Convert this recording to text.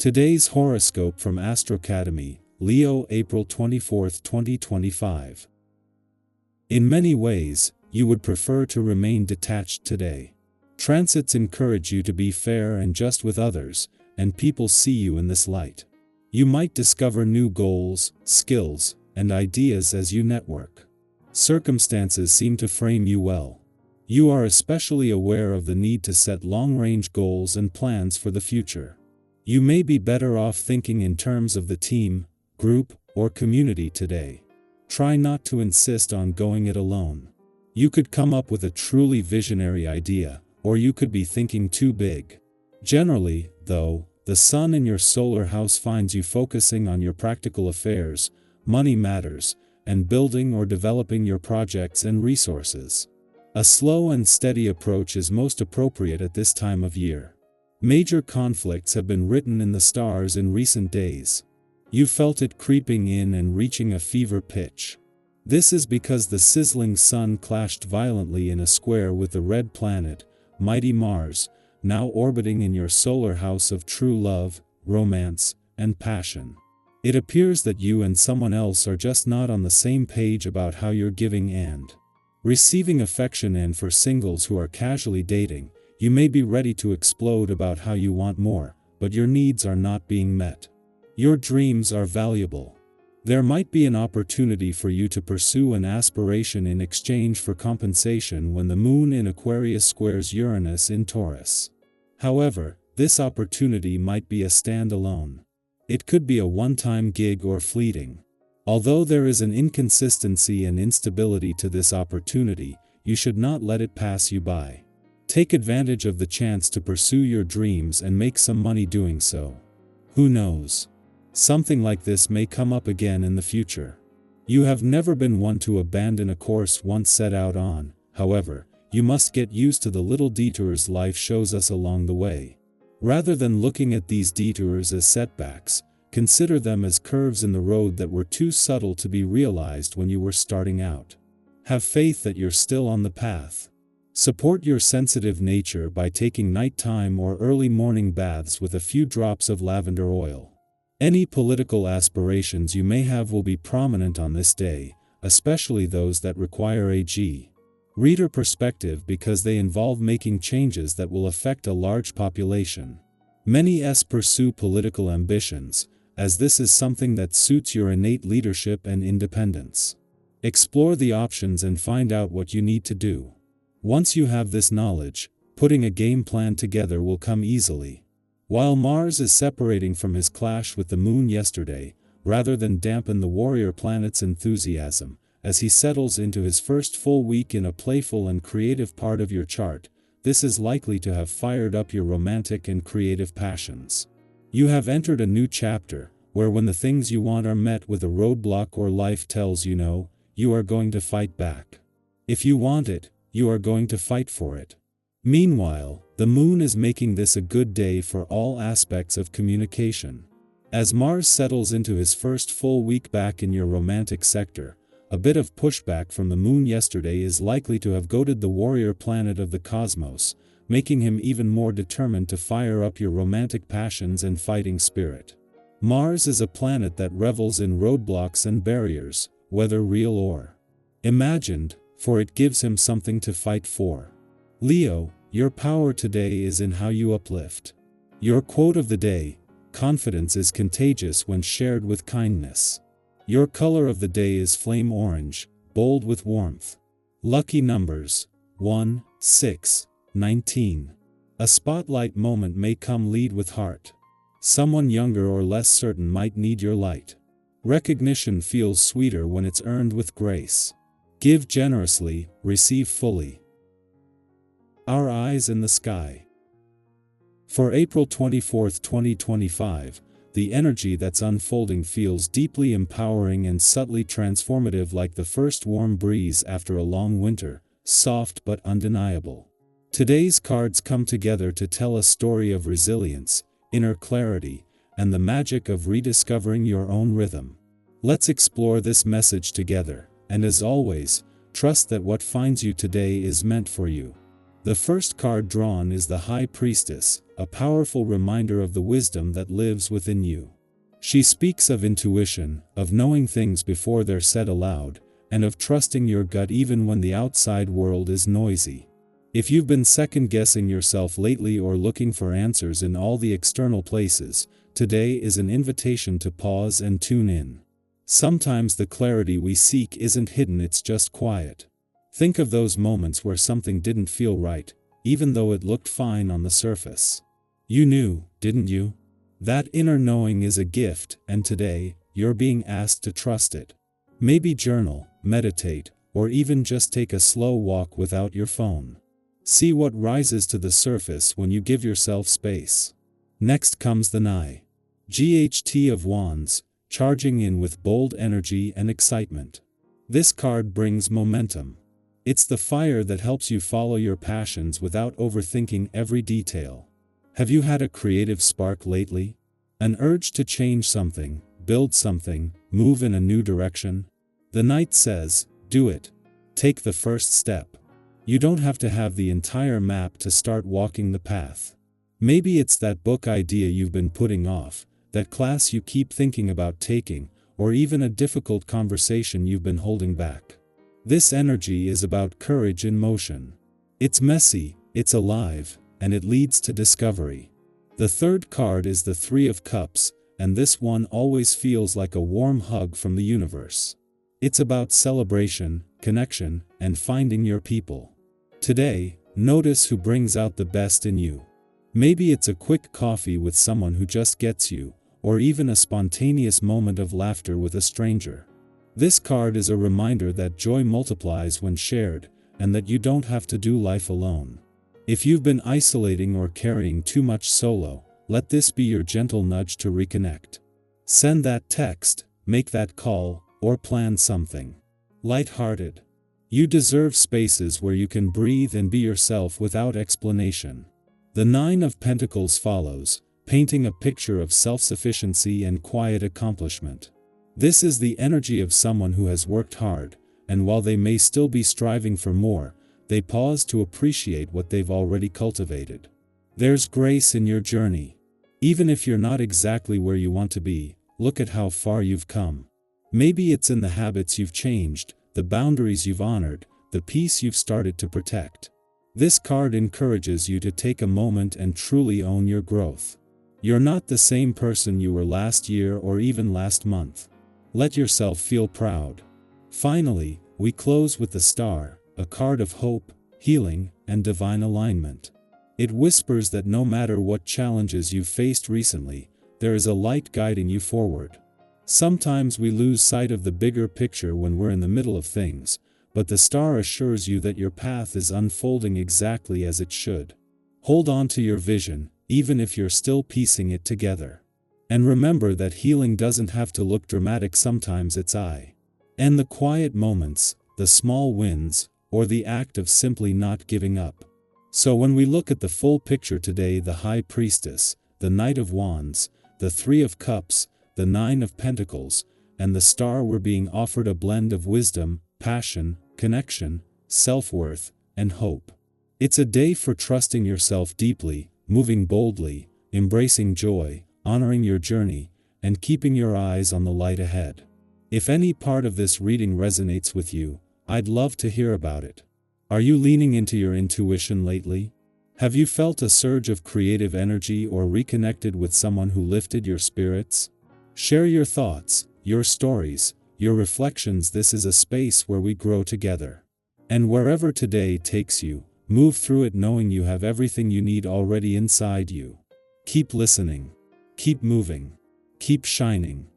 Today's horoscope from Astrocademy, Leo, April 24, 2025. In many ways, you would prefer to remain detached today. Transits encourage you to be fair and just with others, and people see you in this light. You might discover new goals, skills, and ideas as you network. Circumstances seem to frame you well. You are especially aware of the need to set long-range goals and plans for the future. You may be better off thinking in terms of the team, group, or community today. Try not to insist on going it alone. You could come up with a truly visionary idea, or you could be thinking too big. Generally, though, the sun in your solar house finds you focusing on your practical affairs, money matters, and building or developing your projects and resources. A slow and steady approach is most appropriate at this time of year. Major conflicts have been written in the stars in recent days. You felt it creeping in and reaching a fever pitch. This is because the sizzling sun clashed violently in a square with the red planet, mighty Mars, now orbiting in your solar house of true love, romance, and passion. It appears that you and someone else are just not on the same page about how you're giving and receiving affection, and for singles who are casually dating, you may be ready to explode about how you want more, but your needs are not being met. Your dreams are valuable. There might be an opportunity for you to pursue an aspiration in exchange for compensation when the moon in Aquarius squares Uranus in Taurus. However, this opportunity might be a standalone. It could be a one-time gig or fleeting. Although there is an inconsistency and instability to this opportunity, you should not let it pass you by. Take advantage of the chance to pursue your dreams and make some money doing so. Who knows? Something like this may come up again in the future. You have never been one to abandon a course once set out on, however, you must get used to the little detours life shows us along the way. Rather than looking at these detours as setbacks, consider them as curves in the road that were too subtle to be realized when you were starting out. Have faith that you're still on the path. Support your sensitive nature by taking nighttime or early morning baths with a few drops of lavender oil. Any political aspirations you may have will be prominent on this day, especially those that require a reader perspective because they involve making changes that will affect a large population. Many pursue political ambitions, as this is something that suits your innate leadership and independence. Explore the options and find out what you need to do. Once you have this knowledge, putting a game plan together will come easily. While Mars is separating from his clash with the moon yesterday, rather than dampen the warrior planet's enthusiasm, as he settles into his first full week in a playful and creative part of your chart, this is likely to have fired up your romantic and creative passions. You have entered a new chapter, where when the things you want are met with a roadblock or life tells you no, you are going to fight back. If you want it, you are going to fight for it. Meanwhile, the moon is making this a good day for all aspects of communication. As Mars settles into his first full week back in your romantic sector, a bit of pushback from the moon yesterday is likely to have goaded the warrior planet of the cosmos, making him even more determined to fire up your romantic passions and fighting spirit. Mars is a planet that revels in roadblocks and barriers, whether real or imagined, for it gives him something to fight for. Leo, your power today is in how you uplift. Your quote of the day: confidence is contagious when shared with kindness. Your color of the day is flame orange, bold with warmth. Lucky numbers: 1, 6, 19. A spotlight moment may come. Lead with heart. Someone younger or less certain might need your light. Recognition feels sweeter when it's earned with grace. Give generously, receive fully. Our eyes in the sky. For April 24, 2025, the energy that's unfolding feels deeply empowering and subtly transformative, like the first warm breeze after a long winter, soft but undeniable. Today's cards come together to tell a story of resilience, inner clarity, and the magic of rediscovering your own rhythm. Let's explore this message together, and as always, trust that what finds you today is meant for you. The first card drawn is the High Priestess, a powerful reminder of the wisdom that lives within you. She speaks of intuition, of knowing things before they're said aloud, and of trusting your gut even when the outside world is noisy. If you've been second-guessing yourself lately or looking for answers in all the external places, today is an invitation to pause and tune in. Sometimes the clarity we seek isn't hidden, it's just quiet. Think of those moments where something didn't feel right, even though it looked fine on the surface. You knew, didn't you? That inner knowing is a gift, and today, you're being asked to trust it. Maybe journal, meditate, or even just take a slow walk without your phone. See what rises to the surface when you give yourself space. Next comes the Knight of Wands, charging in with bold energy and excitement. This card brings momentum. It's the fire that helps you follow your passions without overthinking every detail. Have you had a creative spark lately? An urge to change something, build something, move in a new direction? The Knight says, do it. Take the first step. You don't have to have the entire map to start walking the path. Maybe it's that book idea you've been putting off, that class you keep thinking about taking, or even a difficult conversation you've been holding back. This energy is about courage in motion. It's messy, it's alive, and it leads to discovery. The third card is the Three of Cups, and this one always feels like a warm hug from the universe. It's about celebration, connection, and finding your people. Today, notice who brings out the best in you. Maybe it's a quick coffee with someone who just gets you, or even a spontaneous moment of laughter with a stranger. This card is a reminder that joy multiplies when shared, and that you don't have to do life alone. If you've been isolating or carrying too much solo, let this be your gentle nudge to reconnect. Send that text, make that call, or plan something light-hearted. You deserve spaces where you can breathe and be yourself without explanation. The Nine of Pentacles follows, painting a picture of self-sufficiency and quiet accomplishment. This is the energy of someone who has worked hard, and while they may still be striving for more, they pause to appreciate what they've already cultivated. There's grace in your journey. Even if you're not exactly where you want to be, look at how far you've come. Maybe it's in the habits you've changed, the boundaries you've honored, the peace you've started to protect. This card encourages you to take a moment and truly own your growth. You're not the same person you were last year or even last month. Let yourself feel proud. Finally, we close with the Star, a card of hope, healing, and divine alignment. It whispers that no matter what challenges you've faced recently, there is a light guiding you forward. Sometimes we lose sight of the bigger picture when we're in the middle of things, but the Star assures you that your path is unfolding exactly as it should. Hold on to your vision, even if you're still piecing it together. And remember that healing doesn't have to look dramatic, sometimes it's and the quiet moments, the small wins, or the act of simply not giving up. So when we look at the full picture today, the High Priestess, the Knight of Wands, the Three of Cups, the Nine of Pentacles, and the Star, we're being offered a blend of wisdom, passion, connection, self-worth, and hope. It's a day for trusting yourself deeply, moving boldly, embracing joy, honoring your journey, and keeping your eyes on the light ahead. If any part of this reading resonates with you, I'd love to hear about it. Are you leaning into your intuition lately? Have you felt a surge of creative energy or reconnected with someone who lifted your spirits? Share your thoughts, your stories, your reflections. This is a space where we grow together. And wherever today takes you, move through it knowing you have everything you need already inside you. Keep listening. Keep moving. Keep shining.